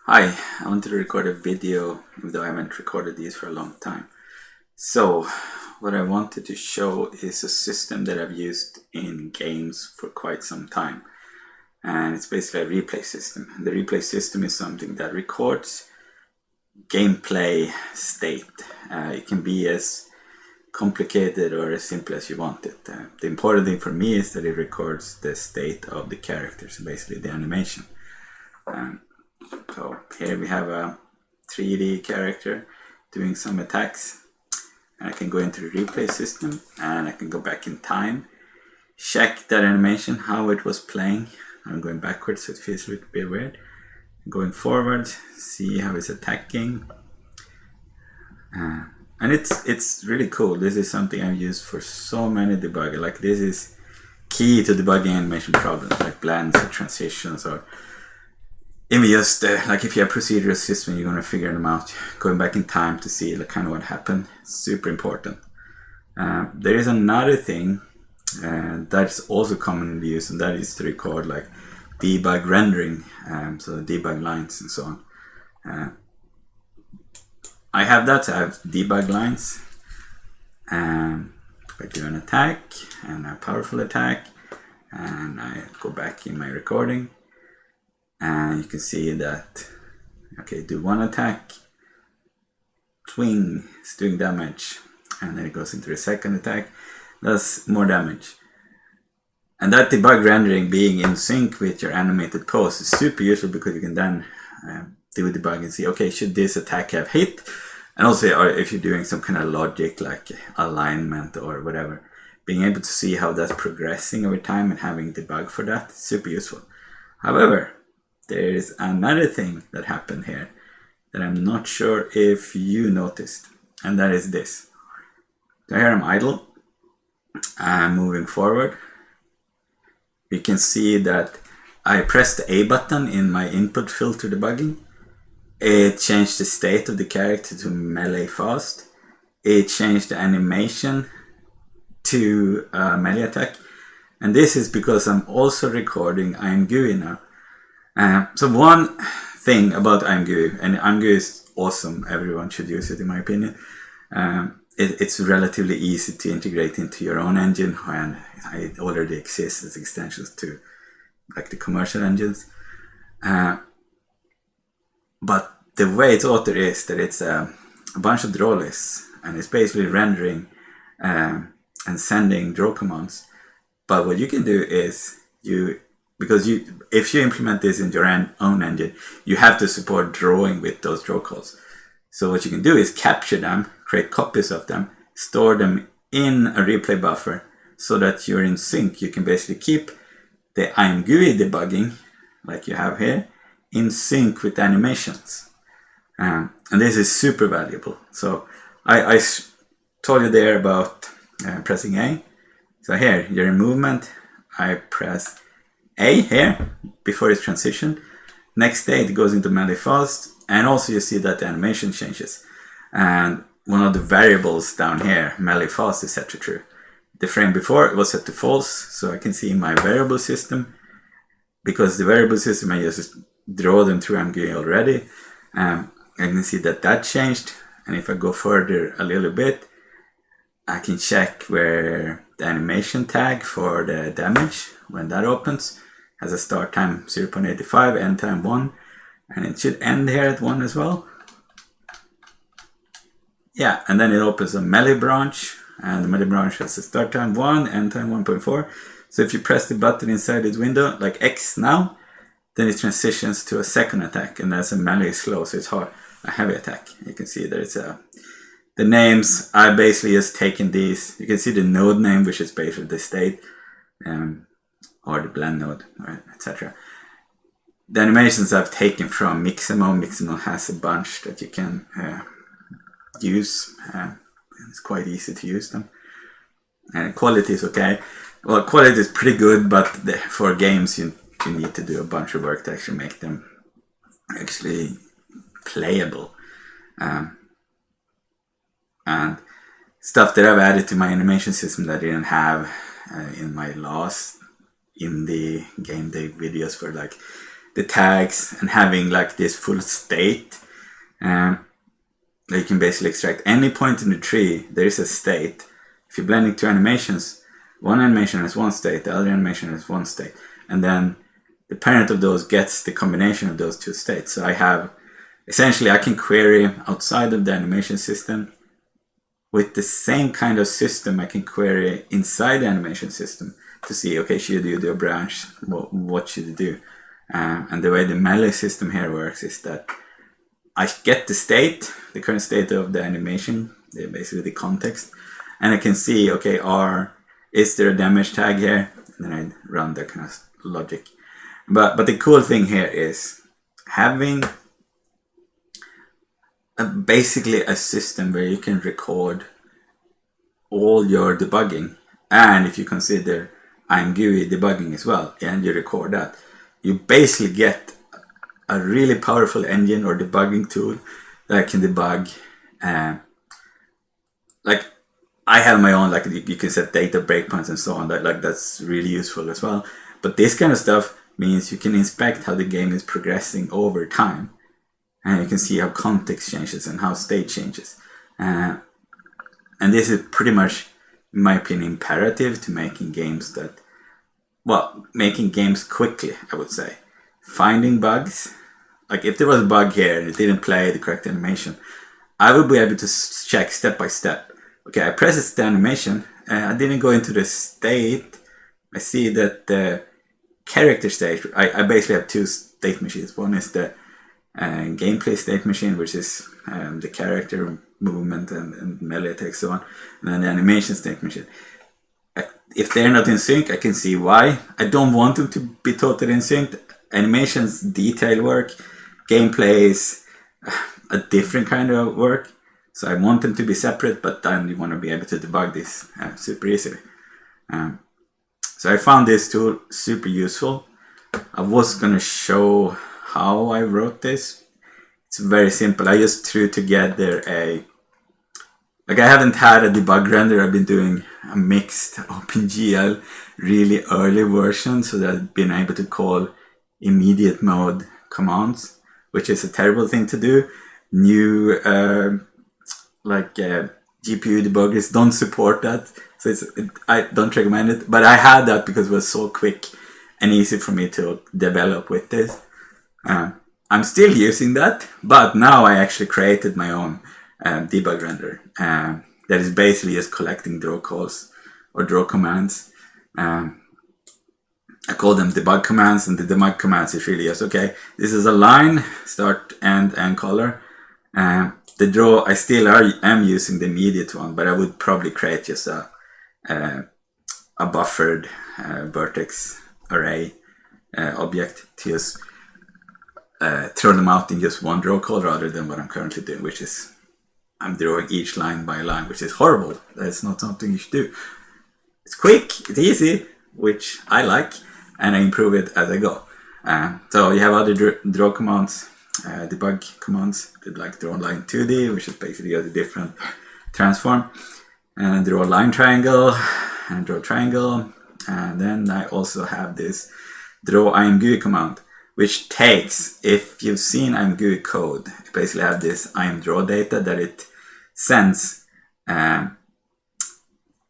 Hi, I wanted to record a video, even though I haven't recorded these for a long time. So, what I wanted to show is a system that I've used in games for quite some time. And it's basically a replay system. And the replay system is something that records gameplay state. It can be as complicated or as simple as you want it. The important thing for me is that it records the state of the character, so basically the animation. So here we have a 3D character doing some attacks. And I can go into the replay system and I can go back in time, check that animation, how it was playing. I'm going backwards, so it feels a little bit weird. Going forward, see how it's attacking. And it's really cool. This is something I've used for so many debuggers. Like, this is key to debugging animation problems like blends or transitions, or even just like if you have procedural system, you're going to figure them out going back in time to see like kind of what happened. Super important. There is another thing that's also commonly used, and that is to record like debug rendering, so debug lines and so on. I have that. I have debug lines. I do an attack and a powerful attack, and I go back in my recording, and you can see that, okay, do one attack, swing, it's doing damage, and then it goes into the second attack, does more damage. And that debug rendering being in sync with your animated pose is super useful, because you can then do a debug and see, okay, should this attack have hit? And also, or if you're doing some kind of logic like alignment or whatever, being able to see how that's progressing over time and having debug for that is super useful. However, there is another thing that happened here that I'm not sure if you noticed, and that is this. So here I'm idle, I'm moving forward. You can see that I pressed the A button in my input filter debugging. It changed the state of the character to melee fast. It changed the animation to melee attack. And this is because I'm also recording ImGui now. So one thing about ImGui, and ImGui is awesome, everyone should use it in my opinion. It's relatively easy to integrate into your own engine, and it already exists as extensions to like the commercial engines. But the way it's authored is that it's a bunch of draw lists, and it's basically rendering and sending draw commands. But what you can do is if you implement this in your own engine, you have to support drawing with those draw calls. So what you can do is capture them, create copies of them, store them in a replay buffer, so that you're in sync. You can basically keep the ImGui debugging, like you have here, in sync with animations. And this is super valuable. So I told you there about pressing A. So here, you're in movement. I press A here before it's transition. Next day, it goes into melee fast, and also you see that the animation changes. And one of the variables down here, melee fast, is set to true. The frame before it was set to false, so I can see my variable system, because the variable system I just draw them through ImGui already. I can see that changed, and if I go further a little bit, I can check where the animation tag for the damage, when that opens, has a start time 0.85, end time 1, and it should end here at 1 as well. Yeah, and then it opens a melee branch, and the melee branch has a start time 1, end time 1.4. So if you press the button inside this window, like X now, then it transitions to a second attack, and that's a melee slow, so it's hard, a heavy attack. You can see that it's the names, I basically just taken these. You can see the node name, which is basically the state, or the blend node, etc. The animations I've taken from Midsummer. Midsummer has a bunch that you can use. It's quite easy to use them. And quality is okay. Well, quality is pretty good, but for games you need to do a bunch of work to actually make them actually playable. And stuff that I've added to my animation system that I didn't have in my last indie game day videos for like the tags and having like this full state. You can basically extract any point in the tree. There is a state. If you're blending two animations, one animation has one state, the other animation has one state, and then the parent of those gets the combination of those two states. So I have, essentially, I can query outside of the animation system. With the same kind of system, I can query inside the animation system to see, okay, should you do a branch? What should you do? And the way the melee system here works is that I get the state, the current state of the animation, basically the context, and I can see, okay, is there a damage tag here? And then I run that kind of logic. But the cool thing here is having basically a system where you can record all your debugging, and if you consider ImGui debugging as well, and you record that, you basically get a really powerful engine or debugging tool that can debug. Like I have my own, like you can set data breakpoints and so on. That's really useful as well. But this kind of stuff means you can inspect how the game is progressing over time, and you can see how context changes and how state changes. And this is pretty much, in my opinion, imperative to making games making games quickly, I would say. Finding bugs, like if there was a bug here and it didn't play the correct animation, I would be able to check step by step. Okay, I press the animation, I didn't go into the state. I see that the character state, I basically have two state machines. One is the gameplay state machine, which is the character movement and melee attacks, so on, and then the animation state machine. If they're not in sync, I can see why. I don't want them to be totally in sync. Animation's detail work, gameplay is a different kind of work, so I want them to be separate, but then you want to be able to debug this super easily. So I found this tool super useful. I was going to show how I wrote this. It's very simple. I just threw together I haven't had a debug render. I've been doing a mixed OpenGL really early version, so that I've been able to call immediate mode commands, which is a terrible thing to do. New GPU debuggers don't support that, so I don't recommend it. But I had that because it was so quick and easy for me to develop with this. I'm still using that, but now I actually created my own debug render that is basically just collecting draw calls or draw commands. I call them debug commands, and the debug commands is really just, okay, this is a line, start, end, and color. The draw, I still am using the immediate one, but I would probably create just a buffered vertex array object to just throw them out in just one draw call, rather than what I'm currently doing, which is I'm drawing each line by line, which is horrible. That's not something you should do. It's quick, it's easy, which I like, and I improve it as I go. So you have other draw commands, debug commands, like draw line 2D, which is basically a different transform, and draw line triangle, and draw triangle. And then I also have this draw ImGui command, which takes, if you've seen ImGui code, you basically have this imDraw data that it sends.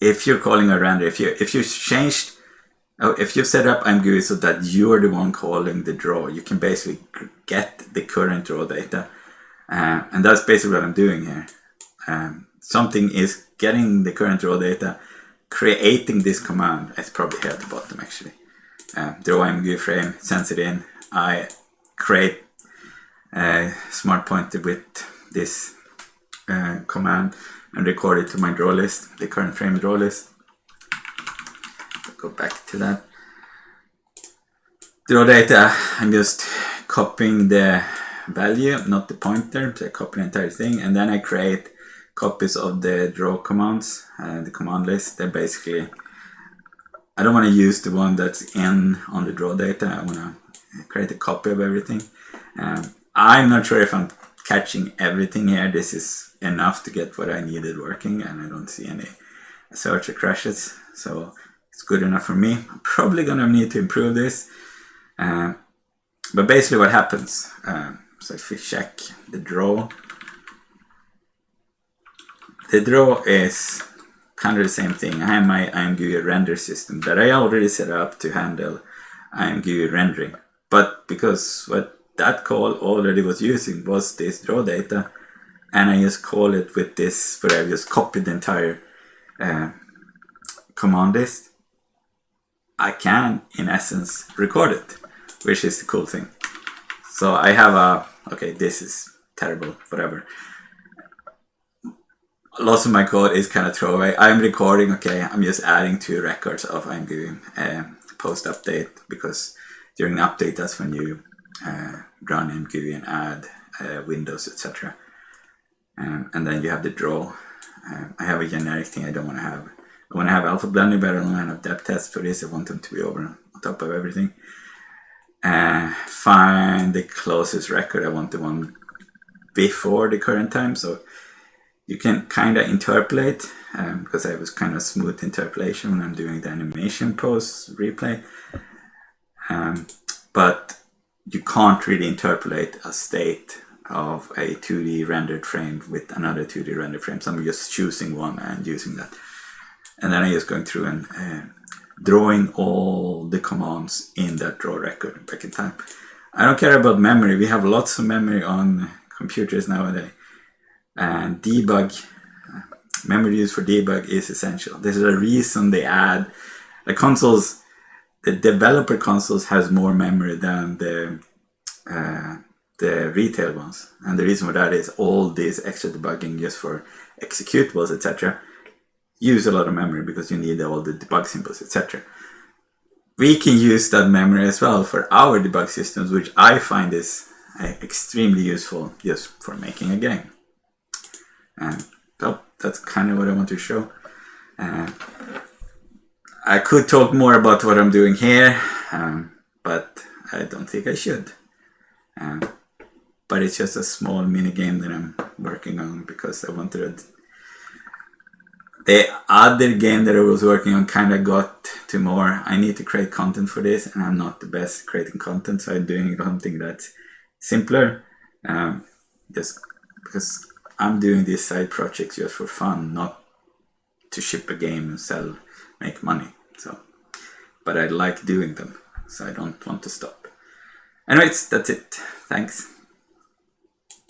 If you're calling a render, if you've set up ImGui so that you're the one calling the draw, you can basically get the current draw data, and that's basically what I'm doing here. Something is getting the current draw data, creating this command. It's probably here at the bottom actually. Draw ImGui frame, sends it in. I create a smart pointer with this command and record it to my draw list, the current frame draw list. Go back to that. Draw data, I'm just copying the value, not the pointer, so I copy the entire thing, and then I create copies of the draw commands, the command list. They're basically, I don't want to use the one that's on the draw data. I want to create a copy of everything. I'm not sure if I'm catching everything here. This is enough to get what I needed working, and I don't see any search or crashes, so it's good enough for me. I'm probably gonna need to improve this. But basically what happens, so if we check the draw is kind of the same thing. I have my ImGui render system that I already set up to handle ImGui rendering. But because what that call already was using was this draw data, and I just call it with this, where I just copied the entire command list, I can, in essence, record it, which is the cool thing. So I have a, okay, this is terrible, whatever. Lots of my code is kind of throwaway. I'm recording, okay, I'm just adding 2 records of ImGui post update, because during the update, that's when you run ImGui and add windows, etc. And then you have the draw. I have a generic thing I don't want to have. I want to have alpha blending, but I don't want to have depth tests for this. I want them to be over on top of everything. Find the closest record. I want the one before the current time. So you can kind of interpolate, because I have this kind of smooth interpolation when I'm doing the animation post replay. But you can't really interpolate a state of a 2D rendered frame with another 2D rendered frame. So I'm just choosing one and using that. And then I'm just going through and drawing all the commands in that draw record back in time. I don't care about memory. We have lots of memory on computers nowadays. And debug, memory used for debug is essential. There's a reason they add the consoles. The developer consoles has more memory than the retail ones, and the reason for that is all this extra debugging just for executables, etc., use a lot of memory because you need all the debug symbols, etc. We can use that memory as well for our debug systems, which I find is extremely useful just for making a game. And so that's kind of what I want to show. I could talk more about what I'm doing here, but I don't think I should. But it's just a small mini game that I'm working on because I wanted to. The other game that I was working on kind of got to more. I need to create content for this, and I'm not the best at creating content, so I'm doing something that's simpler. Just because I'm doing these side projects just for fun, not to ship a game and sell, make money. So, but I like doing them, so I don't want to stop. Anyways, that's it. Thanks.